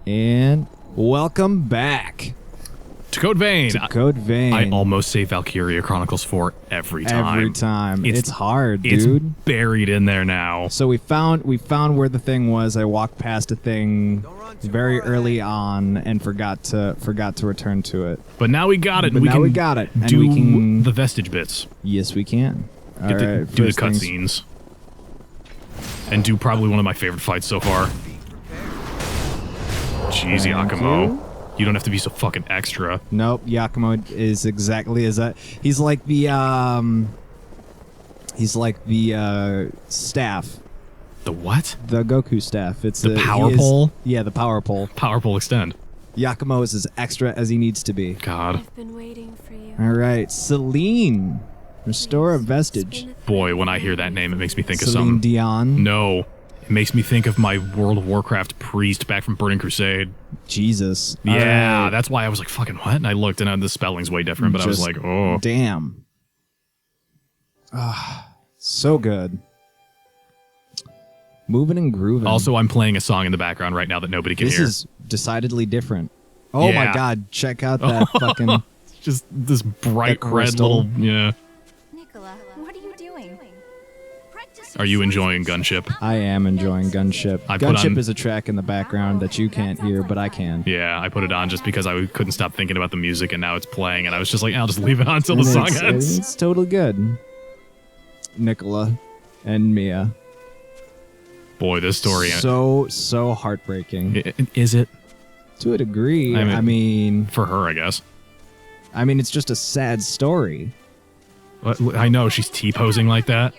And welcome back to Code Vein. I almost say Valkyria Chronicles 4 every time. Every time. It's hard, dude. It's buried in there now. So we found where the thing was. I walked past a thing very early on and forgot to return to it. But now we got it. But now we got it. And do we can, the vestige bits. Yes, we can. Do the cutscenes. And do probably one of my favorite fights so far. Jeez, Yakumo. You don't have to be so fucking extra. Nope, Yakumo is exactly as that. He's like the staff. The what? The Goku staff. It's the power pole? Yeah, the power pole. Power pole extend. Yakumo is as extra as he needs to be. God. I've been waiting for you. All right, Celine. Restore a vestige. Boy, when I hear that name, it makes me think Celine of something. Dion. No. It makes me think of my World of Warcraft priest back from Burning Crusade. Jesus. Yeah, that's why I was like, fucking what? And I looked and the spelling's way different, but I was like, oh. Damn. Ah, so good. Moving and grooving. Also, I'm playing a song in the background right now that nobody can hear. This is decidedly different. Oh yeah. my god, check out that fucking... Just this bright red little... Yeah. Nicola, what are you doing? Are you enjoying Gunship? I am enjoying Gunship. Gunship is a track in the background that you can't hear, but I can. Yeah, I put it on just because I couldn't stop thinking about the music, and now it's playing, and I was just like, I'll just leave it on until the song ends. It's totally good. Nicola and Mia. Boy, this story... So heartbreaking. Is it? To a degree. I mean... For her, I guess. I mean, it's just a sad story. I know, she's T-posing like that.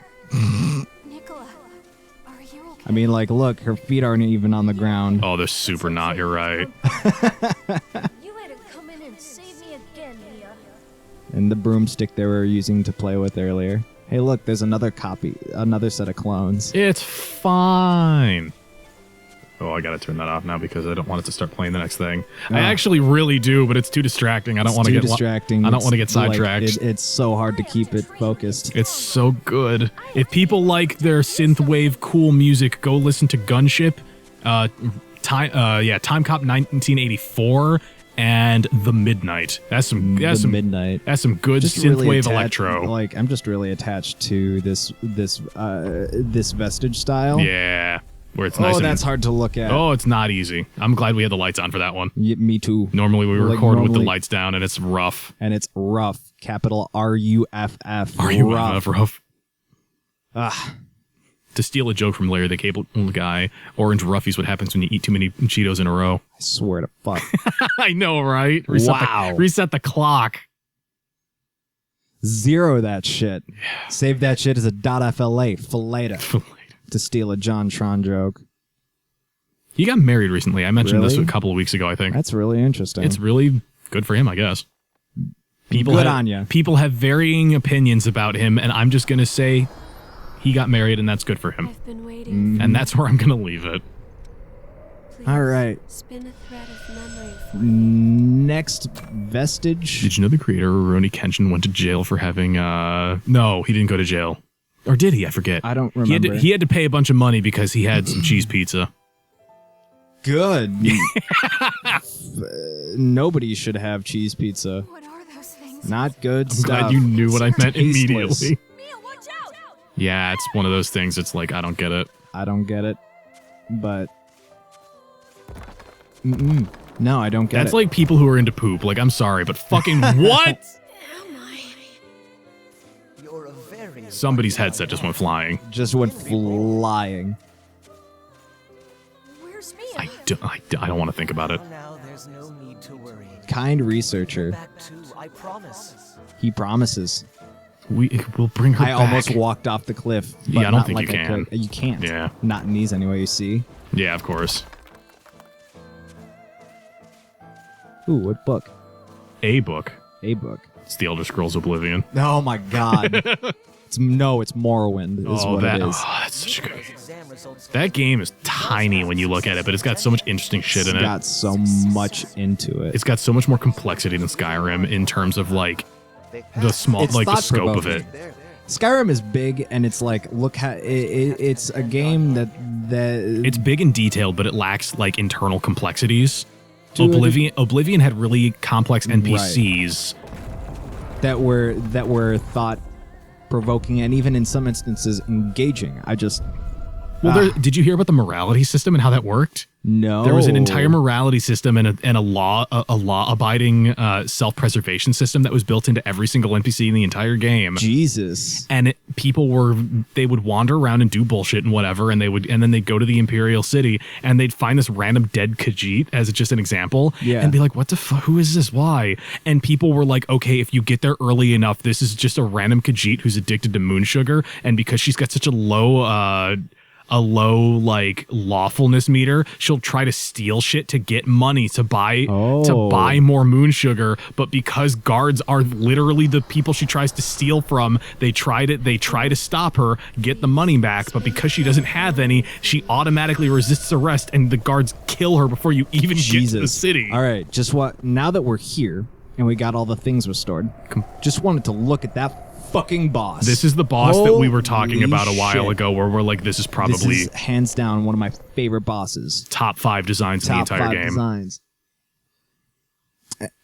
Nicola, are you okay? I mean, like, look, her feet aren't even on the ground. Oh, they're super not, you're right. You had to come in and save me again, Mia. And the broomstick they were using to play with earlier. Hey, look, there's another set of clones. It's fine. Oh, I gotta turn that off now because I don't want it to start playing the next thing. I actually really do, but it's too distracting. I don't want to get distracting. I don't want to get sidetracked. Like, it's so hard to keep it focused. It's so good. If people like their synthwave cool music, go listen to Gunship, Time Cop 1984, and The Midnight. That's some good just synthwave really electro. Like, I'm just really attached to this vestige style. Yeah. Where it's nice. Oh, that's hard to look at. Oh, it's not easy. I'm glad we had the lights on for that one. Yeah, me too. Normally we record with the lights down, and it's rough. And it's rough. Capital R-U-F-F. Rough. Ah. To steal a joke from Larry the Cable Guy, Orange Rough is what happens when you eat too many Cheetos in a row. I swear to fuck. I know, right? Reset the clock. Zero that shit. Yeah. Save that shit as a .fla. Filleta. To steal a John Tron joke. He got married recently. I mentioned this a couple of weeks ago, I think. That's really interesting. It's really good for him, I guess. Good on ya. People have varying opinions about him, and I'm just going to say he got married, and that's good for him. I've been waiting. And that's where I'm going to leave it. Please all right. Spin a thread of memory for me. Next vestige. Did you know the creator, Rurouni Kenshin, went to jail for having... No, he didn't go to jail. Or did he? I forget. I don't remember. He had to pay a bunch of money because he had some cheese pizza. Good. Nobody should have cheese pizza. What are those things? Not good I'm stuff. glad you knew what I meant Tasteless. immediately. Mia, watch out! Yeah, it's one of those things. It's like, I don't get it. I don't get it. But... No, I don't get it. That's like people who are into poop. Like, I'm sorry, but fucking what? Somebody's headset just went flying. Just went flying. Where's Mia? I don't want to think about it. Now there's no need to worry. Kind researcher. Back to, I promise. He promises. We'll bring her back. I almost walked off the cliff. But Yeah, I don't not think like you can. You can't. Yeah. Not in these anyway, you see. Yeah, of course. Ooh, what book? A book. A book. It's the Elder Scrolls Oblivion. Oh my god. It's Morrowind is what it is. Oh, that's such a good game. That game is tiny when you look at it, but it's got so much interesting shit in it. It's got so much into it. It's got so much more complexity than Skyrim in terms of like the small, like the scope of it. Skyrim is big, and it's like, look how it's a game that It's big and detailed, but it lacks like internal complexities. Dude. Oblivion had really complex NPCs. that were thought provoking and even in some instances engaging. Did you hear about the morality system and how that worked? No. There was an entire morality system and a law abiding self-preservation system that was built into every single NPC in the entire game. Jesus. And they would wander around and do bullshit and whatever, and then they'd go to the Imperial City and they'd find this random dead Khajiit as just an example, and be like, what the fuck, who is this, why? And people were like, okay, if you get there early enough, this is just a random Khajiit who's addicted to moon sugar, and because she's got such a low like lawfulness meter, she'll try to steal shit to get money to buy more moon sugar, but because guards are literally the people she tries to steal from, they try to stop her, get the money back, but because she doesn't have any, she automatically resists arrest and the guards kill her before you even get to the city. All right, now that we're here and we got all the things restored, just wanted to look at that fucking boss. This is the boss that we were talking about a while ago, where we're like, this is probably hands down one of my favorite bosses. Top 5 designs in the entire game. Designs.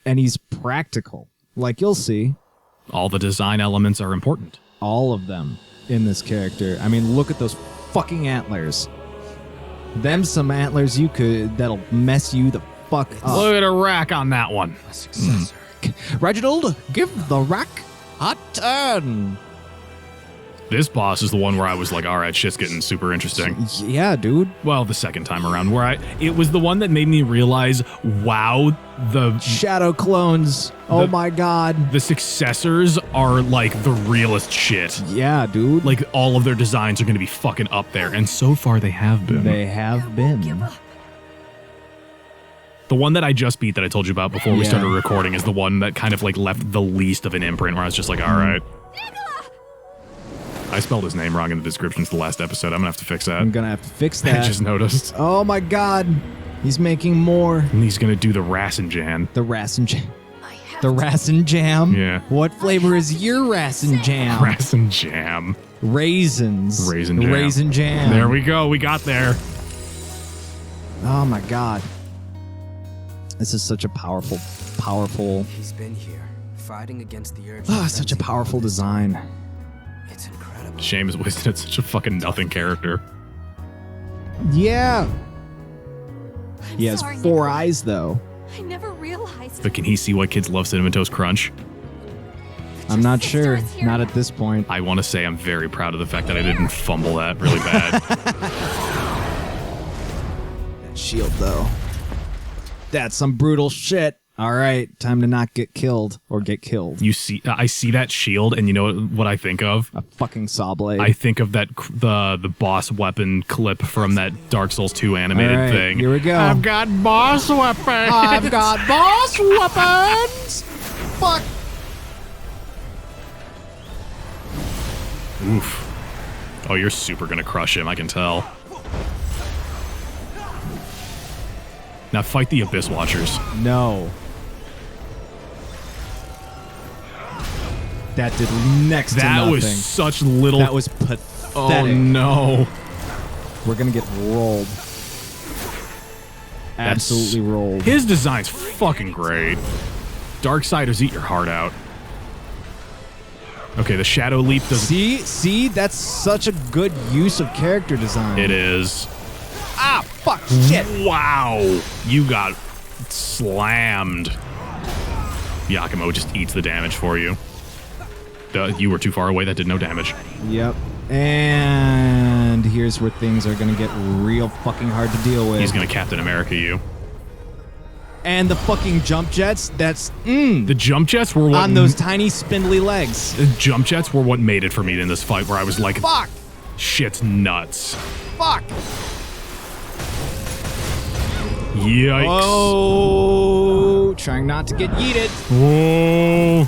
And he's practical. Like you'll see. All the design elements are important. All of them in this character. I mean, look at those fucking antlers. Them some antlers that'll mess you the fuck up. Look at a rack on that one. A successor. Reginald, give the rack a turn. This boss is the one where I was like, all right, shit's getting super interesting. Yeah, dude. Well, the second time around, it was the one that made me realize, wow, the shadow clones. Oh my god. The successors are like the realest shit. Yeah, dude. Like all of their designs are going to be fucking up there, and so far they have been. They have been. The one that I just beat that I told you about before we started recording is the one that kind of like left the least of an imprint, where I was just like, all right. I spelled his name wrong in the description to the last episode. I'm gonna have to fix that. I'm gonna have to fix that. I just noticed. Oh my god. He's making more. And he's gonna do the Rassinjan. The Rassinjan. The Rassin Jam? Yeah. What flavor is your Rassin Jam? Rassinjam. Raisins. Raisin Jam. Raisin Jam. There we go. We got there. Oh my god. This is such a powerful. He's been here, fighting against the urge. Such a powerful design. It's incredible. Shame is wasted at such a fucking nothing character. Yeah. He has Sorry, 4 Nicola. eyes though. I never realized. But can he see why kids love Cinnamon Toast Crunch? I'm not sister sure. is here. Not at this point. I want to say I'm very proud of the fact that I didn't fumble that really bad. That shield though. That's some brutal shit. All right, time to not get killed or get killed. I see that shield, and you know what I think of? A fucking saw blade. I think of that the boss weapon clip from that Dark Souls 2 animated All right, thing. here we go. I've got boss weapons. I've got boss weapons. Fuck. Oof. Oh, you're super gonna crush him, I can tell. Now fight the Abyss Watchers. No. That did next to That nothing. was such little... That was pathetic. Oh, no. We're gonna get rolled. Absolutely rolled. His design's fucking great. Darksiders, eat your heart out. Okay, the Shadow Leap does... See, that's such a good use of character design. It is. Ah, fuck, shit. Wow. You got slammed. Yakumo just eats the damage for you. You were too far away. That did no damage. Yep. And here's where things are gonna get real fucking hard to deal with. He's going to Captain America you. And the fucking jump jets, that's The jump jets were what... on those tiny spindly legs. The jump jets were what made it for me in this fight, where I was like, Fuck! shit's nuts. Fuck! Yikes. Oh, trying not to get yeeted. Whoa.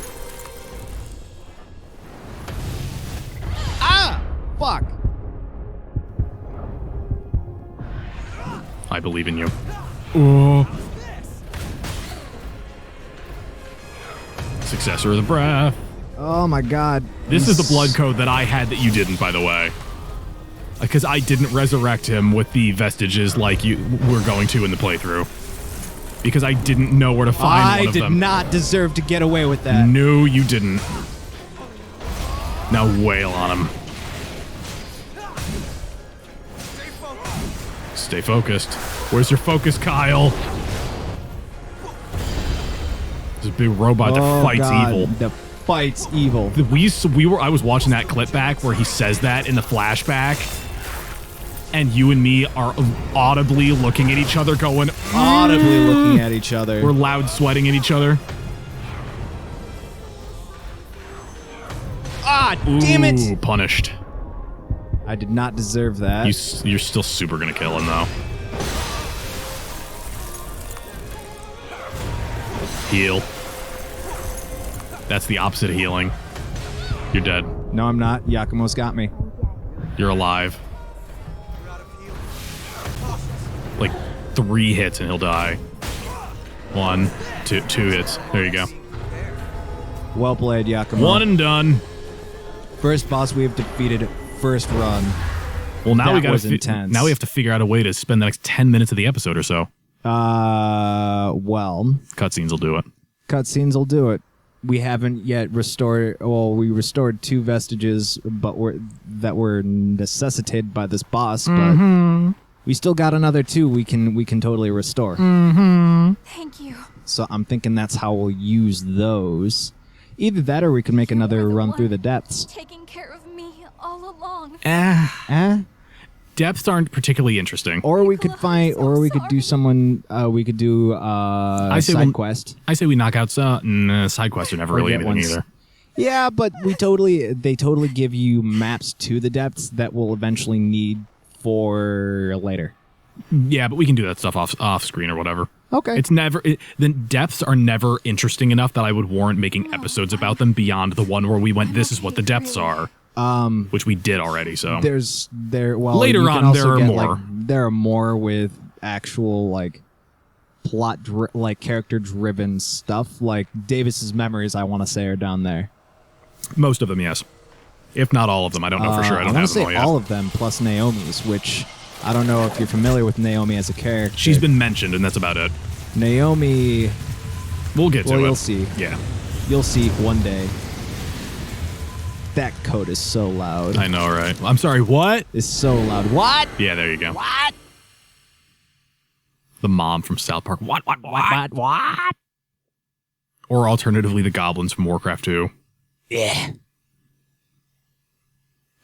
Ah! Fuck. I believe in you. Oh. Successor of the breath. Oh my god. This is the blood code that I had that you didn't, by the way. Because I didn't resurrect him with the vestiges like you were going to in the playthrough. Because I didn't know where to find one of them. I did not deserve to get away with that. No, you didn't. Now wail on him. Stay focused. Where's your focus, Kyle? This big robot that fights evil. That fights evil. I was watching that clip back where he says that in the flashback, and you and me are audibly looking at each other, going Audibly looking at each other. We're loud sweating at each other. Ah, damn it! Ooh, punished. I did not deserve that. You're still super gonna kill him though. Heal. That's the opposite of healing. You're dead. No, I'm not. Yakumo's got me. You're alive. Like 3 hits and he'll die. 1, 2 hits. There you go. Well played, Yakumo. 1 and done. First boss we have defeated. First run. Well, now that was intense. Now we have to figure out a way to spend the next 10 minutes of the episode or so. Well, Cutscenes will do it. Cutscenes will do it. We haven't yet restored. Well, we restored 2 vestiges, but that were necessitated by this boss. But we still got another 2. We can totally restore. Thank you. So I'm thinking that's how we'll use those. Either that, or we can make another run through the depths. Taking care of me all along. Depths arenent particularly interesting. Or we could find, or we could do someone. We could do side quest. I say we knock out side quests are never really anything either. Yeah, but they totally give you maps to the depths that we'll eventually need for later. Yeah, but we can do that stuff off screen or whatever. Okay. It's never the depths are never interesting enough that I would warrant making episodes about them beyond the one where we went, this is what the depths are. Which we did already, so Well, later on there are more. There are more with actual character driven stuff. Like Davis's memories, I want to say, are down there. Most of them, yes. If not all of them, I don't know for sure. I don't have them all yet. All of them plus Naomi's, which I don't know if you're familiar with Naomi as a character. She's been mentioned, and that's about it. Naomi. We'll get to it. Well, you'll see. Yeah. You'll see one day. That code is so loud. I know, right? I'm sorry, what? It's so loud. What? Yeah, there you go. What? The mom from South Park. What? Or alternatively, the goblins from Warcraft 2. Yeah.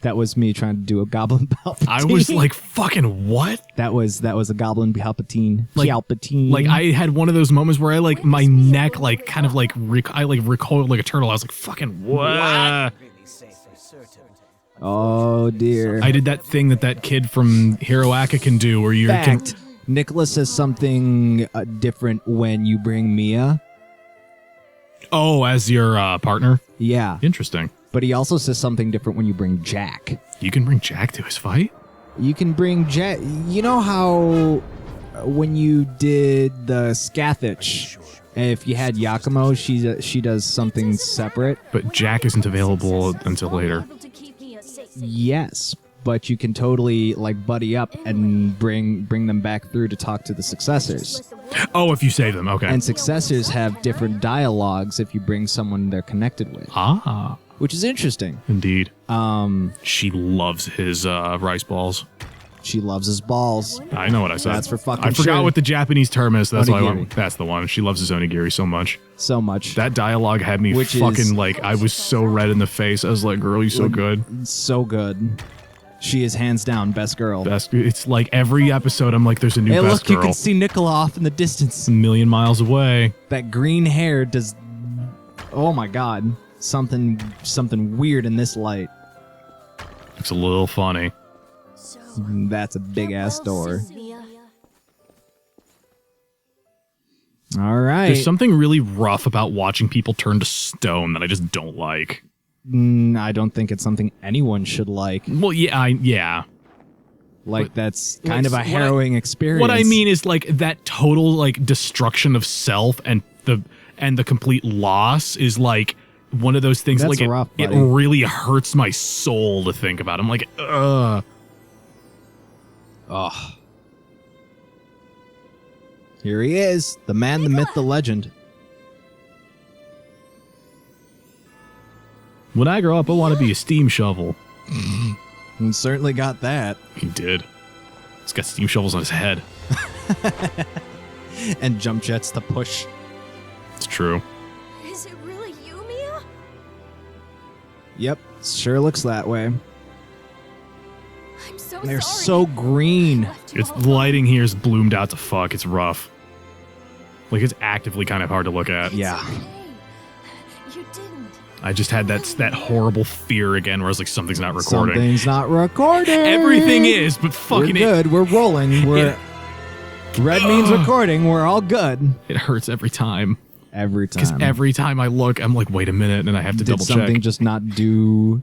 That was me trying to do a Goblin Palpatine. I was like, fucking what? That was a Goblin Palpatine. Palpatine. Like I had one of those moments where I my neck kind of recoiled like a turtle. I was like, fucking what? Oh dear. I did that thing that kid from Hiroaka can do where you can. Nicola says something different when you bring Mia. Oh, as your partner? Yeah. Interesting. But he also says something different when you bring Jack. You can bring Jack to his fight? You can bring Jack. You know how when you did the Scathach, if you had Yakumo, she does something separate. But Jack isn't available until later. Yes, but you can totally buddy up and bring them back through to talk to the successors. Oh, if you save them, okay. And successors have different dialogues if you bring someone they're connected with. Ah. Which is interesting. Indeed. She loves his rice balls. She loves his balls. I know what I said. That's for fucking I forgot sure. what the Japanese term is. That's why Onigiri. that's the one. She loves his onigiri so much. So much. That dialogue had me I was so red in the face. I was like, girl, you're so good. So good. She is hands down best girl. Best. It's like every episode I'm like, there's a new hey, best look, girl. you can see Nicola off in the distance. It's a million miles away. That green hair does... Oh my god. Something weird in this light. It's a little funny. That's a big-ass door. All right. There's something really rough about watching people turn to stone that I just don't like. I don't think it's something anyone should like. Well, yeah. That's kind of a harrowing experience. What I mean is that total destruction of self and the complete loss is one of those things. That's like rough, it buddy. really hurts my soul to think about. I'm like, ugh. Oh. Here he is, the man, the myth, the legend. When I grow up, I want to be a steam shovel. And certainly got that. He did. He's got steam shovels on his head. And jump jets to push. It's true. Is it really you, Mia? Yep, sure looks that way. I'm so They're sorry. so green. Left you It's all the lighting here is bloomed out to fuck. It's rough. Like it's actively kind of hard to look at. Yeah. Okay. You didn't. I just had that horrible fear again, where I was like, something's not recording. Something's not recording. Everything is, but We're fucking good. We're rolling. We're red means recording. We're all good. it hurts every time. Every Because time. every time I look, I'm like, wait a minute, and I have to Did double something check. just not do?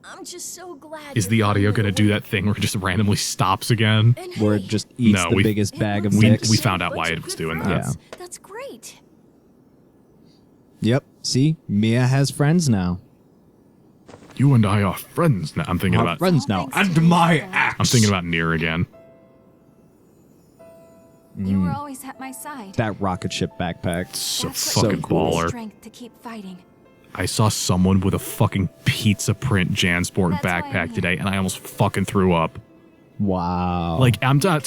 I'm just so glad. Is the you're audio finally gonna do that thing where it just randomly stops again? And Where it hey, just eats No, the we- biggest it bag of looks we- like dicks? we you found did a out why bunch it of was good doing friends. that. That's great. Yep. See, Mia has friends now. You and I are friends now. I'm thinking Our about friends now. Thanks to And my Nicola. axe. I'm thinking about Nier again. You were always at my side. that rocket ship backpack. So That's fucking what gave me cool. baller. Strength to keep fighting. I saw someone with a fucking pizza print Jansport That's why I'm backpack here. today, and I almost fucking threw up. Wow. Like I'm not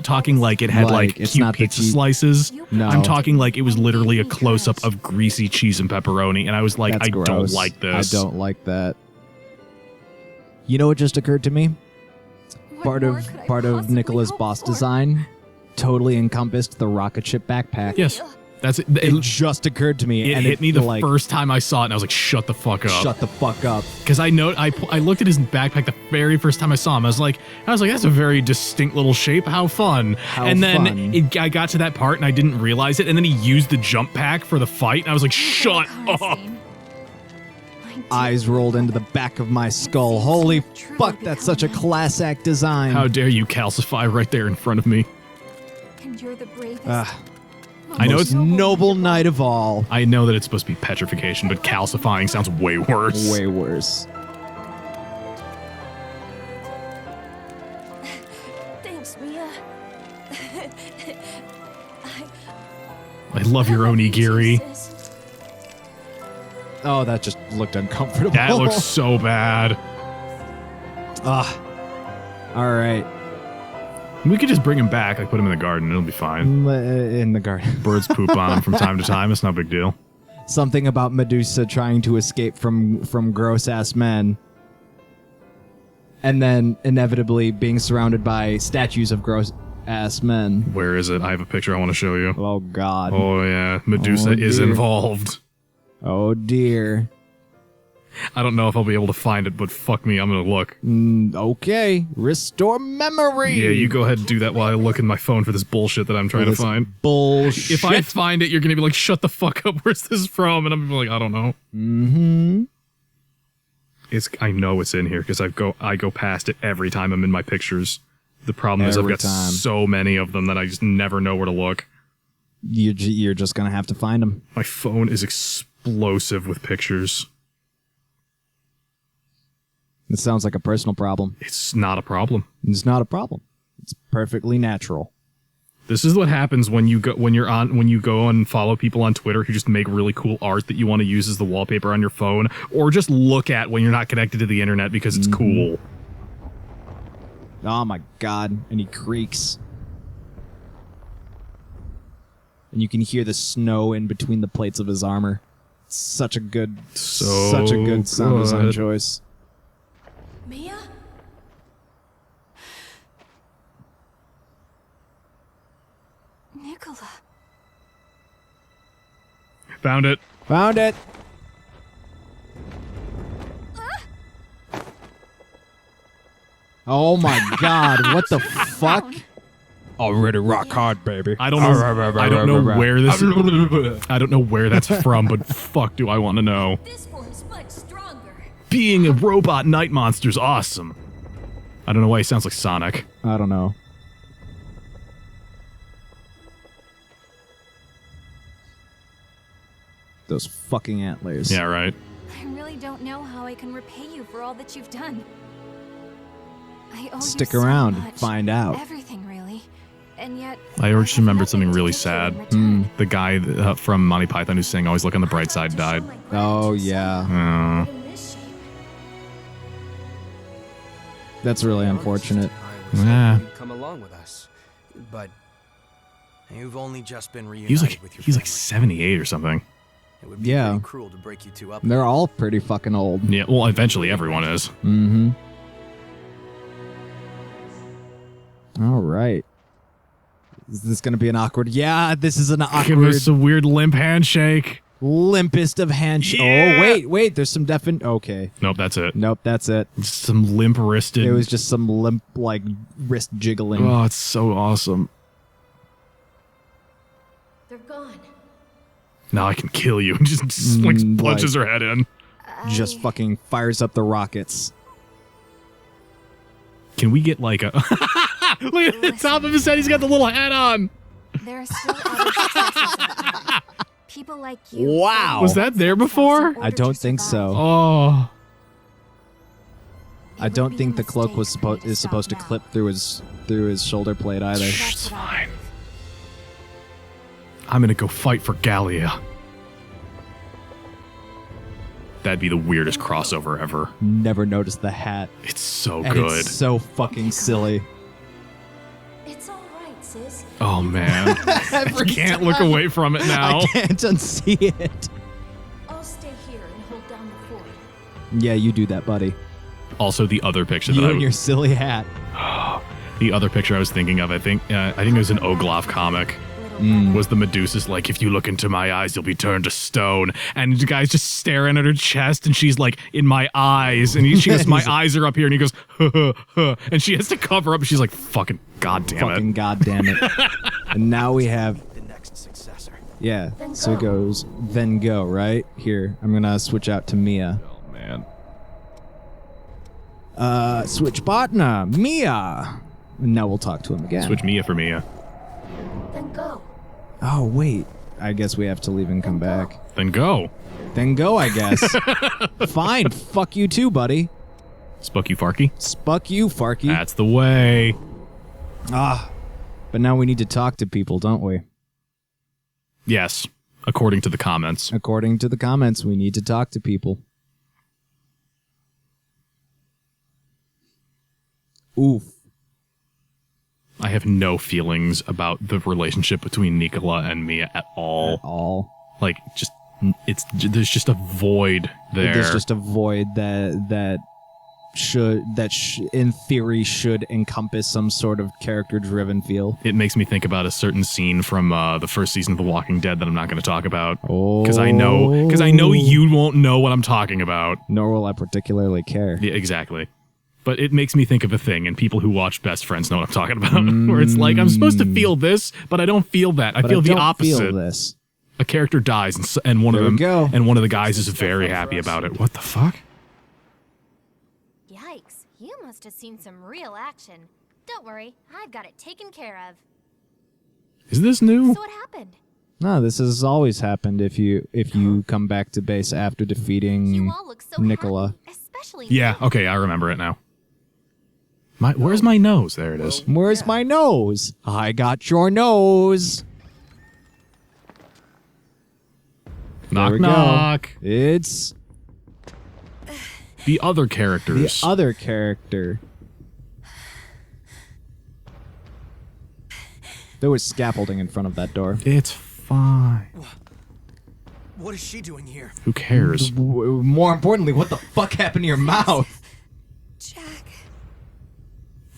talking like it had Like, like it's cute not the pizza cheap- slices. No. I'm talking like it was literally a close up of greasy cheese and pepperoni, and I was like, That's I don't gross. like this. I don't like that. You know what just occurred to me? What Part more of could I part of possibly Nicola's hope boss for? design totally encompassed the rocket ship backpack. Yes, that's it. It just occurred to me, It and hit me the like, first time I saw it, and I was like, "Shut the fuck up!" Shut the fuck up. Because I looked at his backpack the very first time I saw him. I was like, that's a very distinct little shape. How fun! How and then fun. I got to that part and I didn't realize it. And then he used the jump pack for the fight, and I was like, "Shut up!" Eyes rolled into the back of my skull. Holy fuck, that's such a class act design. How dare you calcify right there in front of me? And you're the bravest. I know Most it's noble knight of all. I know that it's supposed to be petrification, but calcifying sounds way worse. Way worse. Thanks, Mia. I love your onigiri. Jesus. Oh, that just looked uncomfortable. That looks so bad. Ah. All right. We could just bring him back, like put him in the garden. It'll be fine. In the garden. Birds poop on him from time to time. It's no big deal. Something about Medusa trying to escape from gross ass men. And then inevitably being surrounded by statues of gross ass men. Where is it? I have a picture I want to show you. Oh god. Oh yeah, Medusa Oh, is dear. involved. Oh dear. I don't know if I'll be able to find it, but fuck me, I'm gonna look. Okay. Restore memory. Yeah, you go ahead and do that while I look in my phone for this bullshit that I'm trying to This find. Bullshit. If I find it, you're gonna be like, "Shut the fuck up! Where's this from?" And I'm gonna be like, "I don't know." Mm-hmm. I know it's in here because I go past it every time I'm in my pictures. The problem is I've Every got time. so many of them that I just never know where to look. You're just gonna have to find them. My phone is explosive with pictures. It sounds like a personal problem. It's not a problem. It's not a problem. It's perfectly natural. This is what happens when you go and follow people on Twitter who just make really cool art that you want to use as the wallpaper on your phone, or just look at when you're not connected to the internet because it's cool. Oh my god. And he creaks. And you can hear the snow in between the plates of his armor. Such a good sound design good. choice. Mia? Nicola. Found it. Found it. Oh my god, what the fuck? Already rock hard, baby. I don't know. I don't know where this. I don't know where that's from, but fuck, do I want to know? This one's much stronger. Being a robot night monster's awesome. I don't know why he sounds like Sonic. I don't know. Those fucking antlers. Yeah, right. I really don't know how I can repay you for all that you've done. I owe Stick you so around, much. find out. Everything, really. And yet, I just have remembered nothing something to really give you sad. in return. The guy from Monty Python who's saying always look on the bright side died. Oh, yeah. In this shape. That's really unfortunate. I was Yeah. hoping you'd come along with us, but You've only just been reunited He was like with your he's like family. 78 or something. it would be Yeah. pretty cruel to break you two up. They're all pretty fucking old. Yeah, well, eventually everyone is. Mm-hmm. All right. Is this going to be an awkward? Yeah, this is an It awkward, was a weird limp handshake. limpest of handshakes. Yeah. Oh, wait. There's some definite. Okay. Nope, that's it. Nope, that's it. Just some limp wristed. It was just some limp, like, wrist jiggling. Oh, it's so awesome. They're gone. Now I can kill you. Just like punches her head in. Just fucking fires up the rockets. Can we get like a look at the top of his head? He's got the little hat on. There are still other successes out there. People like you. Wow. Was that there before? I don't think so. Oh, I don't think the cloak was supposed to clip through his shoulder blade either. it's fine. I'm gonna go fight for Gallia. That'd be the weirdest crossover ever. Never noticed the hat. It's so And good. it's so fucking silly. It's all right, sis. Oh man, I can't look away from it now. I can't unsee it. I'll stay here and hold down the fort. Yeah, you do that, buddy. Also, the other picture You that and your silly hat. the other picture I was thinking of, I think it was an Ogloff comic. Was the Medusa's like, if you look into my eyes, you'll be turned to stone. And the guy's just staring at her chest, and she's like, in my eyes. And she goes, my eyes are up here. And he goes, huh, huh, huh. And she has to cover up. And she's like, fucking goddamn Fucking it. goddamn it. And now we have, The next successor. yeah. So it goes, then go, right? Here, I'm gonna switch out to Mia. Oh, man. Switch partner, Mia. And now we'll talk to him again. Switch Mia for Mia. Then go. Oh, wait. I guess we have to leave and come back. Then go. Then go, I guess. Fine. Fuck you too, buddy. Spuck you, Farky. Spuck you, Farky. That's the way. But now we need to talk to people, don't we? Yes, according to the comments. According to the comments, we need to talk to people. Oof. I have no feelings about the relationship between Nicola and Mia at all. All. Like, just there's just a void there. There's just a void that in theory should encompass some sort of character-driven feel. It makes me think about a certain scene from the first season of The Walking Dead that I'm not going to talk about. Oh. Because I know you won't know what I'm talking about. Nor will I particularly care. Yeah, exactly. But it makes me think of a thing, and people who watch Best Friends know what I'm talking about. Where it's like, I'm supposed to feel this, but I don't feel that. I But feel the don't opposite. Feel this. A character dies, and one There of we them, go. and one of the guys is very happy about it. What the fuck? Yikes, you must have seen some real action. Don't worry, I've got it taken care of. Is this new? So what happened? No, this has always happened if you come back to base after defeating You all look so Nicola. happy, especially Yeah. you. Okay, I remember it now. Where's my nose? There it is. Where's my nose? I got your nose. Knock we knock. Go. It's The other the characters. other character. There was scaffolding in front of that door. It's fine. What is she doing here? Who cares? More importantly, what the fuck happened to your mouth? Jack,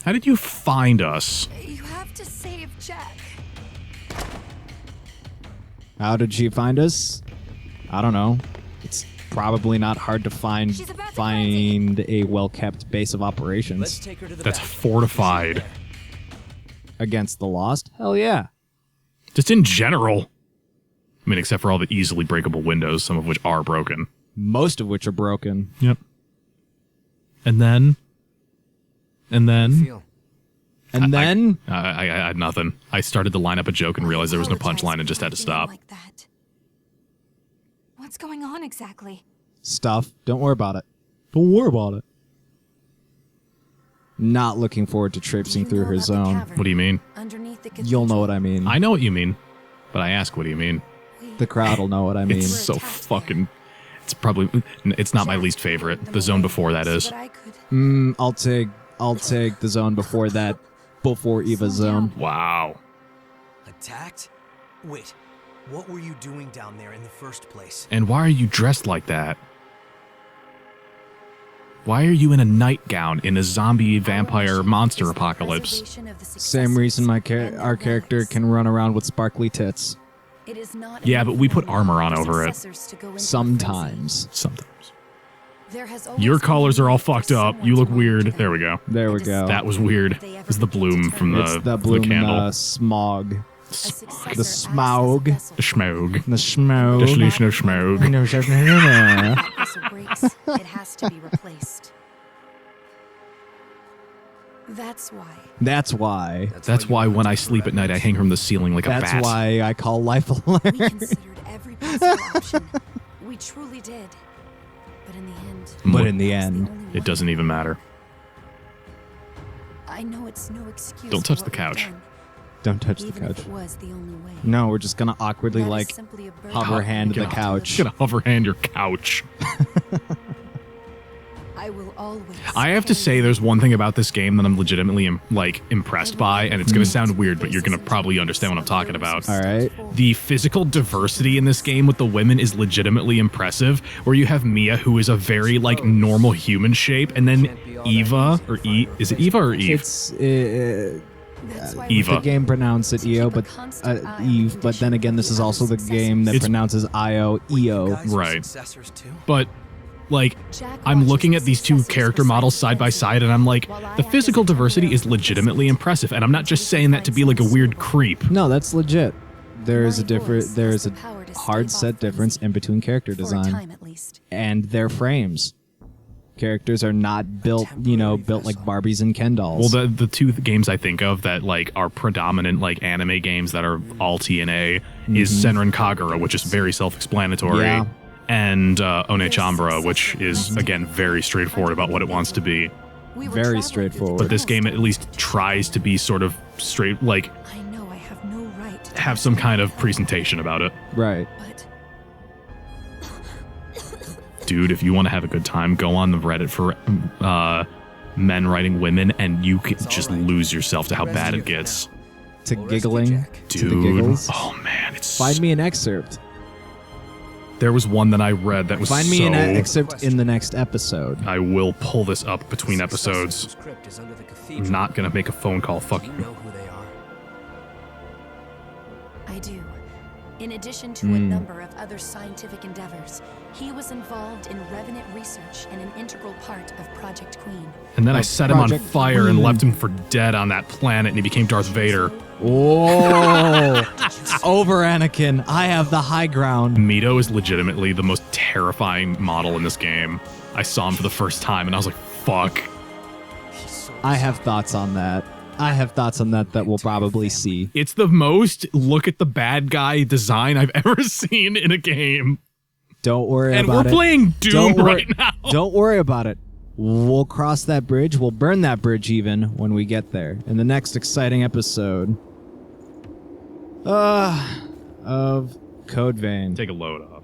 How did you find us? you have to save Jack. How did she find us? I don't know. It's probably not hard to find She's about to find a well-kept base of operations Let's take her to the That's back. fortified. against the Lost. Hell yeah. Just in general. I mean, except for all the easily breakable windows, some of which are broken. Most of which are broken. Yep. And then. Feel. And then I had nothing. I started to line up a joke and realized there was no punchline and just had to stop. Like that. What's going on exactly? Stuff. Don't worry about it. Don't worry about it. Not looking forward to traipsing through her zone. What do you mean? Underneath the You'll know what I mean. I know what you mean, but I ask, what do you mean? The crowd will know what I mean. It's so fucking... It's probably... It's not my least favorite. The zone before that is. I'll take the zone before that. Before Eva's zone. Wow. Attacked? Wait, what were you doing down there in the first place? And why are you dressed like that? Why are you in a nightgown in a zombie vampire monster apocalypse? Same reason our character can run around with sparkly tits. Yeah, but we put armor on over it. Sometimes. Sometimes. Your colors are all fucked up. You look weird. There we go. There we go. That was weird. It's the bloom from the bloom candle. Smog. The smog. The schmog. The smog. The solution of schmog. It has to be replaced. That's why. That's why when I sleep at night, I hang from the ceiling like a bat. That's why I call life alert. We considered every possible option. We truly did. But in the end, It doesn't even matter. I know it's no excuse. Don't touch the couch. Don't touch the Even couch. if it was the only way. No, we're just gonna awkwardly That is like simply a burden. hover hand the couch. Gonna hover hand your couch. I will always. I have to say, there's one thing about this game that I'm legitimately impressed by, and it's gonna sound weird, but you're gonna probably understand what I'm talking about. All right. The physical diversity in this game with the women is legitimately impressive, where you have Mia, who is a very, like, normal human shape, and then Eva, or is it Eva or Eve? It's Eva. the game pronounced it Eo, but Eve. But then again, this is also the game that pronounces Io Eo. Right. But like, I'm looking at these two character models side by side, and I'm like, the physical diversity is legitimately impressive, and I'm not just saying that to be like a weird creep. No, that's legit. There is a hard set difference in between character design and their frames. Characters are not built, built like Barbies and Ken dolls. Well, the two games I think of that like are predominant like anime games that are all TNA is Senran Kagura, which is very self-explanatory. Yeah. And One Chambra, which is, again, very straightforward about what it wants to be. Very straightforward. But this game at least tries to be sort of straight, like, I know I have no right to have some kind of presentation about it. Right. But Dude, if you want to have a good time, go on the Reddit for men writing women, and you can just lose yourself to how bad it gets. To giggling. Dude. To the giggles. Oh, man, it's... Find me an excerpt. There was one that I read that was Find me an excerpt in the next episode. I will pull this up between episodes. I'm not gonna make a phone call. Fuck you. Know who they are. I do. In addition to a number of other scientific endeavors, he was involved in revenant research and an integral part of Project Queen. And then I set him on Project fire and Queen. left him for dead on that planet, and he became Darth Vader. Oh, over Anakin. I have the high ground. Mito is legitimately the most terrifying model in this game. I saw him for the first time, and I was like, fuck. I have thoughts on that. That we'll probably see. It's the most look at the bad guy design I've ever seen in a game. Don't worry And about it. we're playing Doom Don't worry- right now. Don't worry about it. We'll cross that bridge. We'll burn that bridge even when we get there. In the next exciting episode of Code Vein. Take a load off.